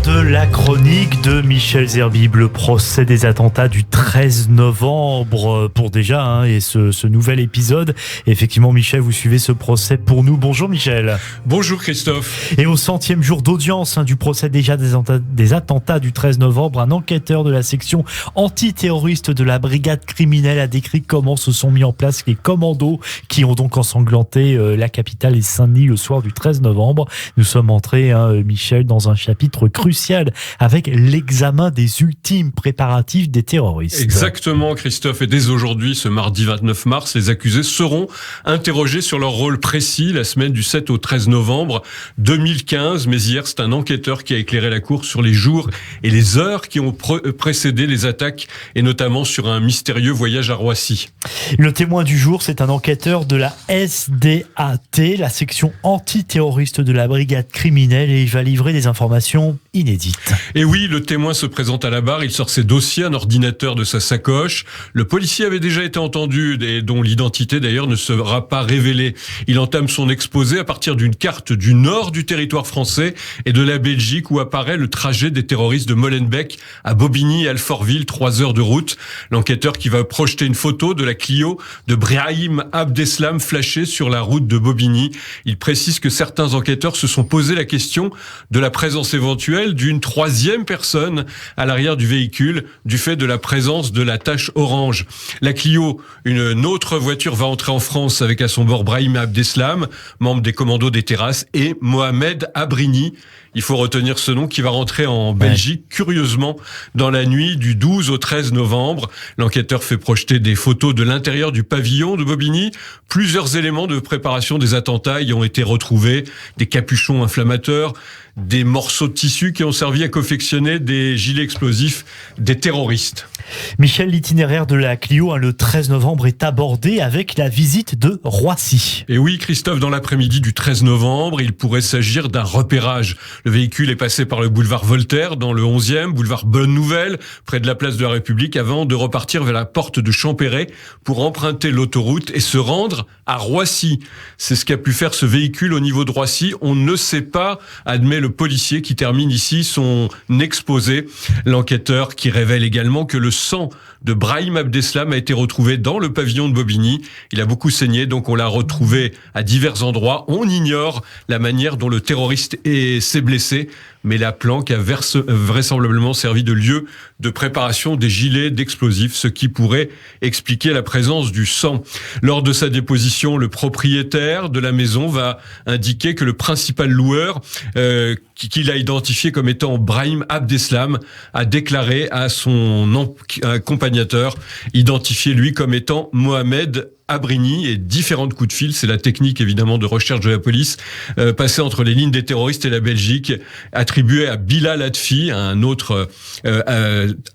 de la chronique de Michel Zerbib, le procès des attentats du 13 novembre pour déjà et ce nouvel épisode. Et effectivement, Michel, vous suivez ce procès pour nous. Bonjour Michel. Bonjour Christophe. Et au 100e jour d'audience du procès déjà des attentats du 13 novembre, un enquêteur de la section antiterroriste de la brigade criminelle a décrit comment se sont mis en place les commandos qui ont donc ensanglanté la capitale et Saint-Denis le soir du 13 novembre. Nous sommes entrés, Michel, dans un chapitre crucial avec l'examen des ultimes préparatifs des terroristes. Exactement, Christophe. Et dès aujourd'hui, ce mardi 29 mars, les accusés seront interrogés sur leur rôle précis la semaine du 7 au 13 novembre 2015. Mais hier, c'est un enquêteur qui a éclairé la cour sur les jours et les heures qui ont précédé les attaques et notamment sur un mystérieux voyage à Roissy. Le témoin du jour, c'est un enquêteur de la SDAT, la section antiterroriste de la brigade criminelle, et il va livrer des informations inédites. Et oui, le témoin se présente à la barre, il sort ses dossiers, un ordinateur de sa sacoche. Le policier avait déjà été entendu et dont l'identité d'ailleurs ne sera pas révélée. Il entame son exposé à partir d'une carte du nord du territoire français et de la Belgique où apparaît le trajet des terroristes de Molenbeek à Bobigny et Alfortville, 3 heures de route. L'enquêteur qui va projeter une photo de la Clio de Brahim Abdeslam flashée sur la route de Bobigny. Il précise que certains enquêteurs se sont posé la question de la présence éventuelle d'une troisième personne à l'arrière du véhicule du fait de la présence de la tache orange. La Clio, une autre voiture, va entrer en France avec à son bord Brahim Abdeslam, membre des commandos des terrasses, et Mohamed Abrini. Il faut retenir ce nom qui va rentrer en Belgique, curieusement, dans la nuit du 12 au 13 novembre. L'enquêteur fait projeter des photos de l'intérieur du pavillon de Bobigny. Plusieurs éléments de préparation des attentats y ont été retrouvés. Des capuchons inflammateurs, des morceaux de tissu qui ont servi à confectionner des gilets explosifs des terroristes. Michel, l'itinéraire de la Clio, le 13 novembre, est abordé avec la visite de Roissy. Et oui, Christophe, dans l'après-midi du 13 novembre, il pourrait s'agir d'un repérage. Le véhicule est passé par le boulevard Voltaire, dans le 11e, boulevard Bonne Nouvelle, près de la place de la République, avant de repartir vers la porte de Champéret pour emprunter l'autoroute et se rendre à Roissy. C'est ce qu'a pu faire ce véhicule au niveau de Roissy. On ne sait pas, admet le policier qui termine ici son exposé. L'enquêteur qui révèle également que le sang de Brahim Abdeslam a été retrouvé dans le pavillon de Bobigny. Il a beaucoup saigné, donc on l'a retrouvé à divers endroits. On ignore la manière dont le terroriste s'est blessé, mais la planque a vraisemblablement servi de lieu de préparation des gilets d'explosifs, ce qui pourrait expliquer la présence du sang. Lors de sa déposition, le propriétaire de la maison va indiquer que le principal loueur, qu'il a identifié comme étant Brahim Abdeslam, a déclaré à son accompagnateur, identifié lui comme étant Mohamed Abrini, et différentes coups de fil, c'est la technique évidemment de recherche de la police, passé entre les lignes des terroristes et la Belgique, attribué à Bilal Atfi, un autre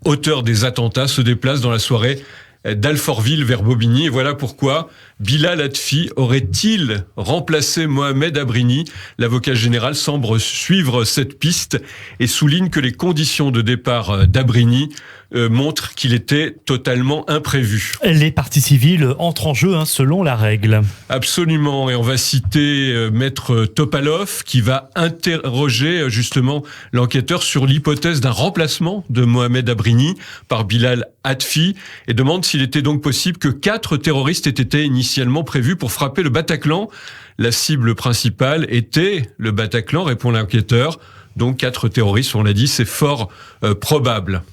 auteur des attentats, se déplace dans la soirée d'Alfortville vers Bobigny. Et voilà pourquoi Bilal Atfi aurait-il remplacé Mohamed Abrini. L'avocat général semble suivre cette piste et souligne que les conditions de départ d'Abrini montrent qu'il était totalement imprévu. Les parties civiles entrent en jeu selon la règle. Absolument, et on va citer Maître Topalov qui va interroger justement l'enquêteur sur l'hypothèse d'un remplacement de Mohamed Abrini par Bilal Atfi et demande s'il était donc possible que 4 terroristes aient été initialement prévus pour frapper le Bataclan. La cible principale était le Bataclan, répond l'enquêteur. Donc 4 terroristes, on l'a dit, c'est fort probable.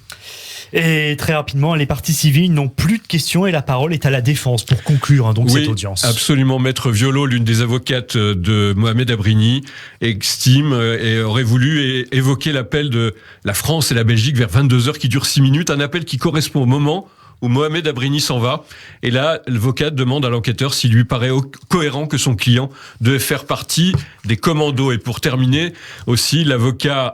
Et très rapidement, les parties civiles n'ont plus de questions et la parole est à la défense pour conclure cette audience. Absolument. Maître Violo, l'une des avocates de Mohamed Abrini, estime et aurait voulu évoquer l'appel de la France et la Belgique vers 22h qui dure 6 minutes, un appel qui correspond au moment où Mohamed Abrini s'en va. Et là, l'avocate demande à l'enquêteur s'il lui paraît cohérent que son client devait faire partie des commandos. Et pour terminer, aussi,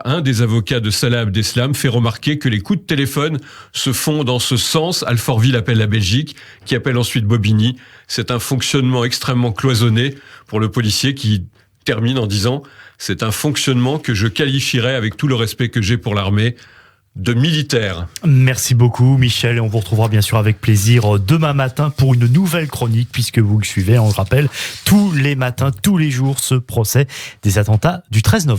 un des avocats de Salah Abdeslam fait remarquer que les coups de téléphone se font dans ce sens. Alfortville appelle la Belgique, qui appelle ensuite Bobigny. C'est un fonctionnement extrêmement cloisonné pour le policier qui termine en disant « C'est un fonctionnement que je qualifierais, avec tout le respect que j'ai pour l'armée, de militaires. » Merci beaucoup Michel, et on vous retrouvera bien sûr avec plaisir demain matin pour une nouvelle chronique, puisque vous le suivez, on le rappelle, tous les matins, tous les jours, ce procès des attentats du 13 novembre.